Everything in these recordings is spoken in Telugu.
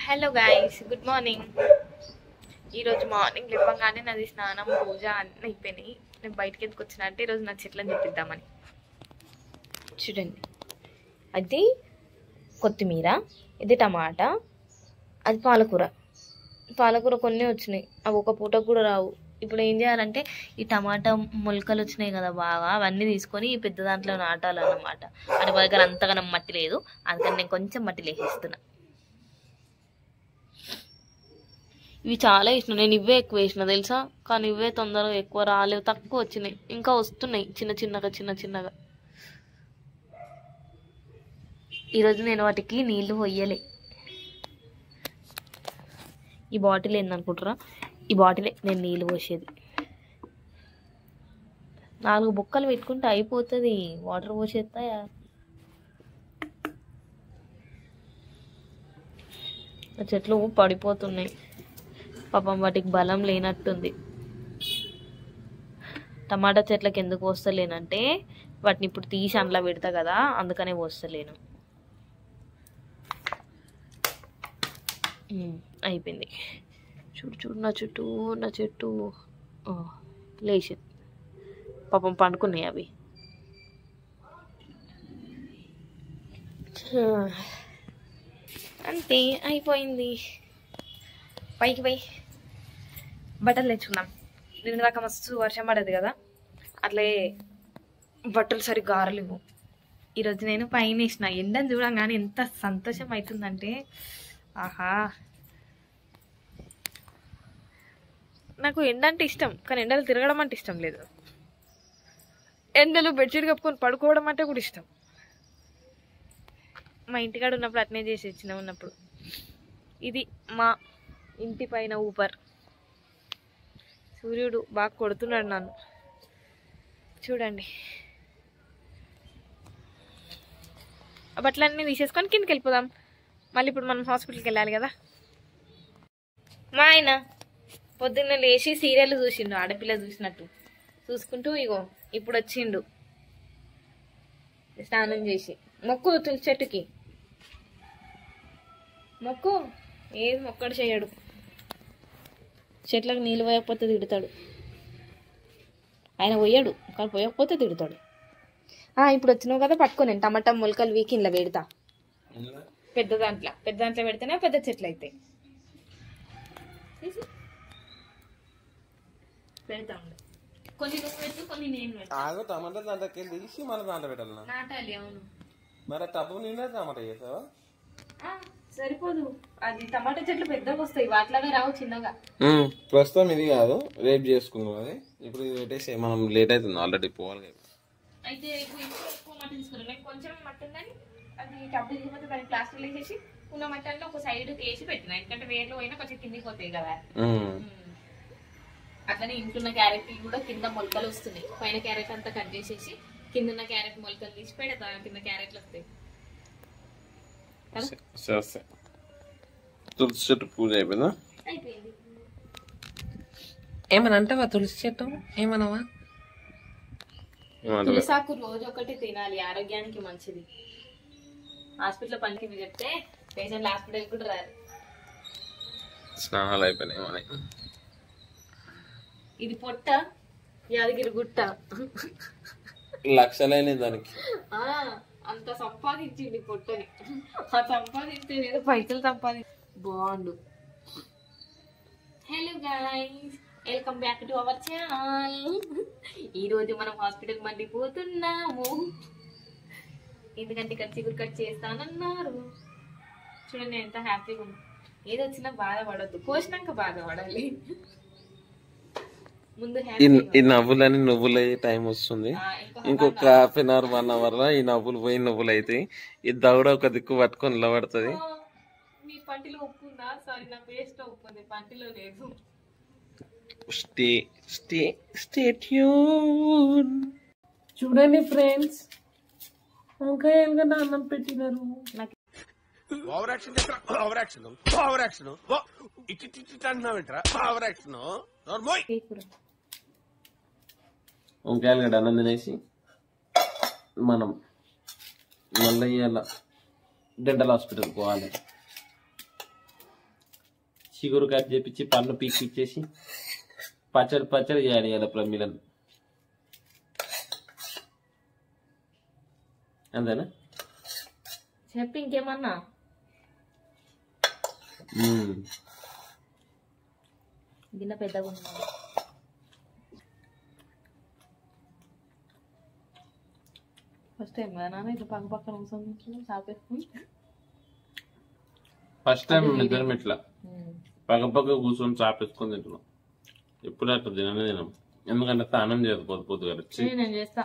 Hello guys, good morning. ఈరోజు మార్నింగ్ లేవగానే నాది స్నానం పూజ అన్నీ అయిపోయినాయి. నేను బయటకి ఎందుకు వచ్చిన అంటే ఈరోజు నా చెట్లను చూపిద్దామని. చూడండి, అది కొత్తిమీర, ఇది టమాటా, అది పాలకూర. పాలకూర కొన్ని వచ్చినాయి, అవి ఒక పూటకు కూడా రావు. ఇప్పుడు ఏం చేయాలంటే ఈ టమాటా మొలకలు వచ్చినాయి కదా బాగా, అవన్నీ తీసుకొని ఈ పెద్ద దాంట్లో నాటాలన్నమాట. అంటే మా దగ్గర అంతగానం మట్టి లేదు, అందుకని నేను కొంచెం మట్టి వేసిస్తున్నా. ఇవి చాలా వేసిన, నేను ఇవే ఎక్కువ వేసిన తెలుసా, కానీ ఇవే తొందరగా ఎక్కువ రాలేవు, తక్కువ వచ్చినాయి. ఇంకా వస్తున్నాయి చిన్న చిన్నగా. ఈరోజు నేను వాటికి నీళ్లు పోయలే. ఈ బాటిల్ ఏందనుకుంటారా, ఈ బాటిలే నేను నీళ్ళు పోసేది. 4 బొక్కలు పెట్టుకుంటే అయిపోతుంది, వాటర్ పోసేస్తాయా. చెట్లు పడిపోతున్నాయి పాపం, వాటికి బలం లేనట్టుంది. టమాటా చెట్లకి ఎందుకు పోస్తలేనంటే వాటిని ఇప్పుడు తీసి అందులో పెడతా కదా, అందుకనే పోస్తలేను. అయిపోయింది. చూడు నా చెట్టు లేచి పాపం పండుకున్నాయి అవి. అంతే, అయిపోయింది. పైకి పోయి బట్టలు తెచ్చుకున్నాం. నిన్న దాకా మస్తు వర్షం పడేది కదా, అట్లే బట్టలు సరిగ్గా ఆరలేవు. ఈరోజు నేను పైన వేసిన. ఎండని చూడంగానే ఎంత సంతోషం అవుతుందంటే, ఆహా. నాకు ఎండ అంటే ఇష్టం, కానీ ఎండలు తిరగడం అంటే ఇష్టం లేదు. ఎండలు బెడ్షీట్ కప్పుకొని పడుకోవడం అంటే కూడా ఇష్టం. మా ఇంటికాడ ఉన్నప్పుడు అట్నే చేసి చిన్న ఉన్నప్పుడు. ఇది మా ఇంటి పైన ఊపర్. సూర్యుడు బాగా కొడుతున్నాడు నన్ను, చూడండి. ఆ బట్టలన్నీ తీసేసుకొని కిందకి వెళ్ళిపోదాం. మళ్ళీ ఇప్పుడు మనం హాస్పిటల్కి వెళ్ళాలి కదా. మా ఆయన పొద్దున్న లేచి సీరియల్ చూసిండు, ఆడపిల్ల చూసినట్టు చూసుకుంటూ. ఇగో ఇప్పుడు వచ్చిండు స్నానం చేసి. మొక్కు తులసి చెట్టుకి మొక్కు. ఏది మొక్కడు చేయడు, చెట్లకు నీళ్ళు పోయకపోతే తిడతాడు. ఆయన పోయాడు, కానీ పోయకపోతే తిడతాడు. ఇప్పుడు వచ్చినావు కదా, పట్టుకో. నేను టమాటా మొలకలు వీకి ఇంట్లో పెడతా. పెద్ద దాంట్లో పెడితేనే పెద్ద చెట్లు అవుతాయి. పెడతా ఉండు. కొన్ని నువ్వు పెట్టు, కొన్ని నేను పెడతా. టమాటా దాంట్లోకి తీసి మళ్ళీ దాంట్లో పెట్టాలి. నాటాలి. అవును, మరి టబ్బు నిండా టమాటా చేసావా? సరిపోదు, అది టమాటా చెట్లు పెద్దగా వస్తాయి, వాటిలాగా రావు చిన్నగా. ప్రస్తుతం ఇది కాదు, రేపు చేసుకున్నాం. అది ఇప్పుడు ఇది పెట్టేసి మనం లేట్ అవుతుంది, ఆల్రెడీ పోవాలి. అయితే ఎక్కువ మట్టి తీసుకున్నాను నేను. కొంచెం మట్టి ఉందని అది టబ్బు తీసుకుంటే దాన్ని ప్లాస్టిక్ వేసేసి ఉన్న మట్టల్లో ఒక సైడ్ వేసి పెట్టిన, ఎందుకంటే వేర్లు పోయినా కొంచెం కిందికి పోతాయి కదా. అట్లనే ఇంట్లో క్యారెట్ కూడా కింద మొలకలు వస్తున్నాయి. పైన క్యారెట్ అంతా కట్ చేసేసి కింద ఉన్న క్యారెట్ మొలకలు తీసి పెడతా, కింద క్యారెట్లు వస్తాయి. తులసి చెట్టు పూజ అయిపోయిందా? అయిపోయింది. ఏమని అంటావా తులసి చెట్టు? ఏమన్నావా? తులసాకు రోజు ఒకటి తినాలి, ఆరోగ్యానికి మంచిది. హాస్పిటల్ పనికి మీరు చెప్తే పేషెంట్లు హాస్పిటల్ కూడా రారు. స్నానాలు అయిపోయినాయి. ఇది పొట్ట, యాదగిరి గుట్ట. లక్షలైనది దానికి. అంత సంపాదించింది పొట్టని. ఆ సంపాదించే ఏదో పైసలు బాగుండు. Hello guys, welcome back to our channel. ఈ రోజు మనం హాస్పిటల్ మళ్ళీ పోతున్నాము, ఎందుకంటే ఇక్కడ చిగురు కట్ చేస్తానన్నారు. చూడండి ఎంత హ్యాపీగా ఉంది. ఏది వచ్చినా బాధపడద్దు, కోసినాక బాధపడాలి. ముందు ఈ నవ్వులని నువ్వులయ్యే టైం వస్తుంది. ఇంకొక హాఫ్ అన్ అవర్ 1 అవర్ లో ఈ నవ్వులు పోయి నువ్వులు అయితే ఈ దౌడ ఒక దిక్కు పట్టుకొని నిలబడుతుంది. మీ పంటిలో ఉప్పు ఉందా? సారీ, నా పేస్ట్ ఉప్పు ఉంది, పంటిలో లేదు. Stay tune. చూడండి ఫ్రెండ్స్, వంకాయలు కదా అన్నం పెట్టినారు. వంకాయలు గడ్డ అన్నం తినేసి మనం మళ్ళీ ఇవాళ డెంటల్ హాస్పిటల్ పోవాలి. చిగురు కట్ చేపించి పన్ను పీకిచ్చేసి పచ్చడి చేయాలి ఇలా ప్రమిలను. అంతేనా? చెప్పి ఇంకేమన్నా గిన్నె పెద్దగా ఉంది. ఫస్ట్ టైం కదా నాన్న ఇట్లా పక్క పక్కన కూర్చొని చాపేసుకుని. ఫస్ట్ టైం ఇద్దరం ఇట్లా పక్క కూర్చొని చాపేసుకొని తింటున్నాం. ఎప్పుడు అట్లా తినం, ఎందుకంటే స్నానం చేయదు పొద్దుగా. నేను చేస్తా,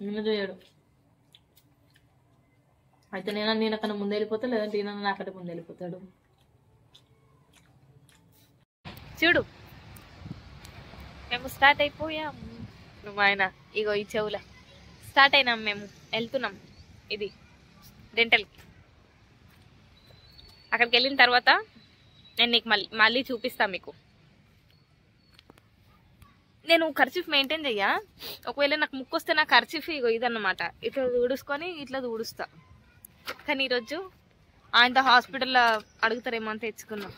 నిన్న చేయడు. అయితే నేను అక్కడ ముందు వెళ్ళిపోతా, లేదంటే ఈయన నాకంటే ముందు వెళ్ళిపోతాడు. చూడు మేము స్టార్ట్ అయిపోయాం. నువ్వు ఆయన ఇగో ఈ చెవుల స్టార్ట్ అయినాం, మేము వెళ్తున్నాం. ఇది డెంటల్కి. అక్కడికి వెళ్ళిన తర్వాత నేను నీకు మళ్ళీ చూపిస్తాను మీకు. నేను ఖర్చీఫ్ మెయింటైన్ చెయ్యా. ఒకవేళ నాకు ముక్కు వస్తే నా ఖర్చీఫ్ ఇగో ఇదన్నమాట, ఇట్లా ఊడుసుకొని ఇట్లా ఊడుస్తా. కానీ ఈరోజు ఆయనతో హాస్పిటల్లో అడుగుతారేమో అని తెచ్చుకున్నాం.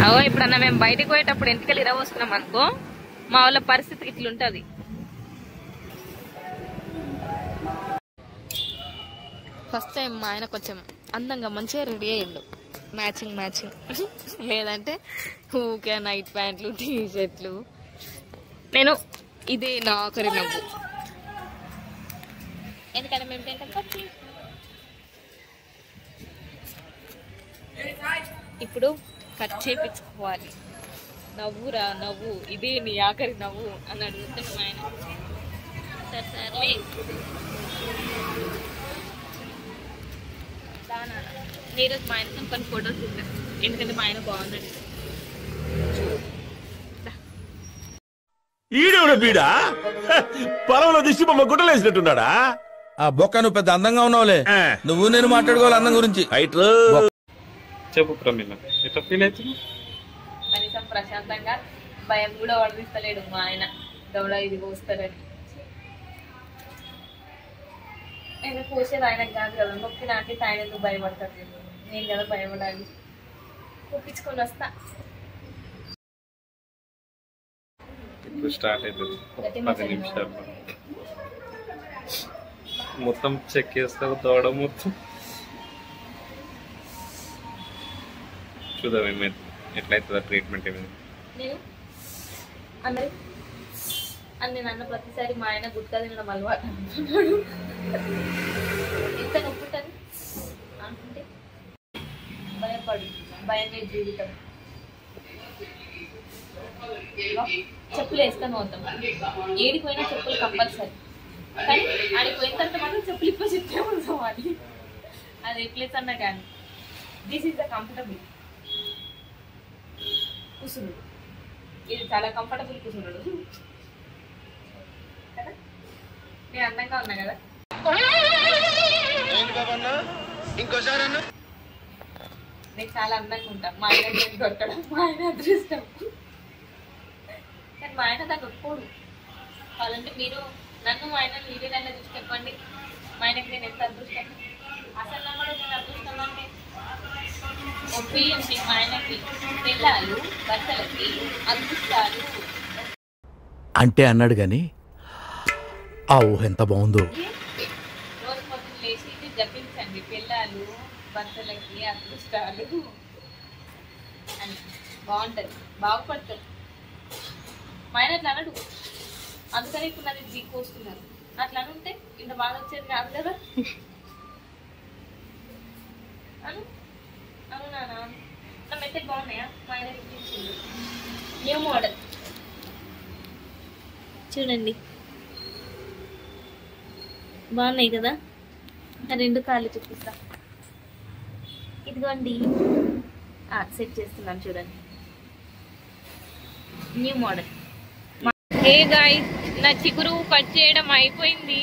అవో ఇప్పుడన్నా మేము బయటకు పోయేటప్పుడు ఎంటికలు ఇరవస్తున్నాం అనుకో, మా వాళ్ళ పరిస్థితి ఇట్లుంటది. ఫస్ట్ టైం మా ఆయన కొంచెం అందంగా మంచిగా రెడీ అయ్యిండు, మ్యాచింగ్ లేదంటే ఊకే నైట్ ప్యాంట్లు టీ షర్ట్లు. నేను ఇదే నా ఆఖరి నవ్వు, ఎందుకంటే మేము ఏంటంటే ఇప్పుడు కట్ చేయించుకోవాలి. నవ్వురా నవ్వు, ఇదే నీ ఆఖరి నవ్వు అని అడుగుతాను మా ఆయన. సరే ఈరోజు మా ఆయనతో కొన్ని ఫొటోస్ ఉంటాయి, ఎందుకంటే మా ఆయన బాగుందండి. ఈడెవడ బీడా పొలంలో దిష్టి బొమ్మ గుట్టలేసినట్టున్నాడా? ఆ బొక్క నువ్వు పెద్ద అందంగా ఉన్నావులే, నువ్వు నేను మాట్లాడుకోవాలి అందం గురించి. చెప్పు ప్రమిళ, ఎట్లా ఫీల్ అవుతుంది? కనీసం ప్రశాంతంగా భయం కూడా వడదిస్తలేడు మా ఆయన, దౌడ ఇది పోస్తారని. నేను పోసేది ఆయనకు కాదు కదా, నొప్పి నాకైతే ఆయన ఎందుకు భయపడతాడు, నేను కదా భయపడాలి. కుప్పించుకొని వస్తా. ఇప్పుడు స్టార్ట్ అవుతుంది 10 నిమిషాలు. మొత్తం చెక్ చేస్తావు దౌడ మొత్తం. చూద్దాం ఏమైతే ఎట్లయితుందా ట్రీట్మెంట్. ఏమైంది నేను అందరి అని నేను అన్న ప్రతిసారి మా ఆయన గుట్కా తినడం అలవాటు అంటున్నాడు. ఎంత నొప్పి ఉంటుంది అనుకుంటే భయపడు, భయమే జీవితం. చెప్పులు వేసుకొని పోతాం, ఏడిపోయినా చెప్పులు కంపల్సరీ. కానీ ఆడికి పోయిన తర్వాత మాత్రం చెప్పులు ఇప్పుడు చెప్తే ఉంచాలి. అది ఏ ప్లేస్ అన్నా కానీ దిస్ ఈస్ ద కంఫర్టబుల్ కూర్చున్నాడు. ఇది చాలా కంఫర్టబుల్ కూర్చున్నాడు కదా. నేను అందంగా ఉన్నా కదా. నేను చాలా అందంగా ఉంటా. మా ఆయన దొరకడం మా ఆయన అదృష్టం. కానీ మా ఆయన దాన్ని ఒప్పుకోడు. కావాలంటే మీరు నన్ను మా ఆయన వీడియోలో చూసి చెప్పండి, మా ఆయనకి నేను ఎంత అదృష్టం. అసలు నమ్మడు నేను అదృష్టం అంటే ఒప్పియండి. మా ఆయనకి పిల్లలు భర్తలకి అదృష్టాలు అంటే అన్నాడు గాని ఆ ఊహ ఎంత బాగుందో. రోజు పొద్దున్న లేచి ఇది జపించండి, పిల్లలు భర్తలకి అదృష్టాలు అని బాగుంటుంది, బాగుపడుతుంది. మా ఆయన అట్లా అన్నాడు, అందుకని ఇప్పుడు నాది దిక్కు వస్తున్నారు. అట్లా అనుంటే ఇంత బాధ వచ్చేది కాదు కదా. అను అను నానా నా మెత్తలు బాగున్నాయా? మా ఆయన ఇచ్చింది న్యూ మోడల్ చూడండి, బాగున్నాయి కదా. ఆ 2 కాళ్ళు చూపిస్తా, ఇదిగోండి. సెట్ చేస్తున్నాను చూడండి, న్యూ మోడల్. హే గాయ్స్, నా చిగురు కట్ చేయడం అయిపోయింది.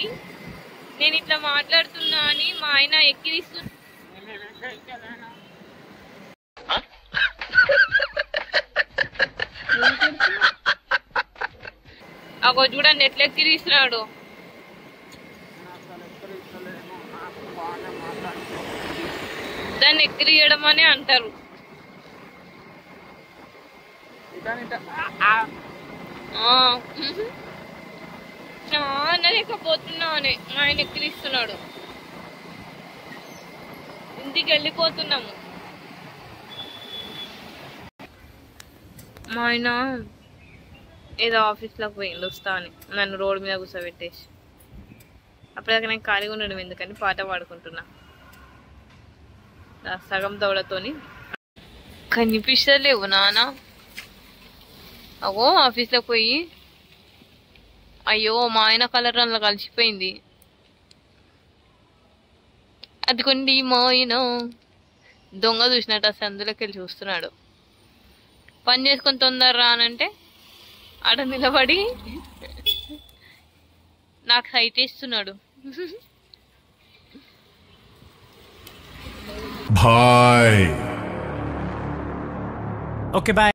నేను ఇట్లా మాట్లాడుతున్నా అని మా ఆయన ఎక్కిరిస్తున్నా. అగో చూడండి ఎట్లా ఎక్కిరిస్తున్నాడు. దాన్ని ఎక్కిరియడం అని అంటారు. అనలేకపోతున్నా అని మా ఆయన ఎక్కిరిస్తున్నాడు. ఇంటికి వెళ్ళిపోతున్నాము. మా ఆయన ఏదో ఆఫీస్లోకి పోయిండు వస్తా అని నన్ను రోడ్డు మీద కూర్చోబెట్టేసి. అప్పటిదాకా నేను ఖాళీగా ఉండడం ఎందుకని పాట పాడుకుంటున్నా సగం దౌడతోని. కనిపిస్తలేవు నాన్న. అగో ఆఫీస్లోకి పోయి అయ్యో మా ఆయన కలర్ అందులో కలిసిపోయింది. అదిగోండి మా ఆయన దొంగ చూసినట్టు అసలు అందులోకి వెళ్ళి చూస్తున్నాడు. పని చేసుకొని తొందర రానంటే ఆడ నిలబడి నాకు సైట్ ఇస్తున్నాడు. బాయ్. Okay bye.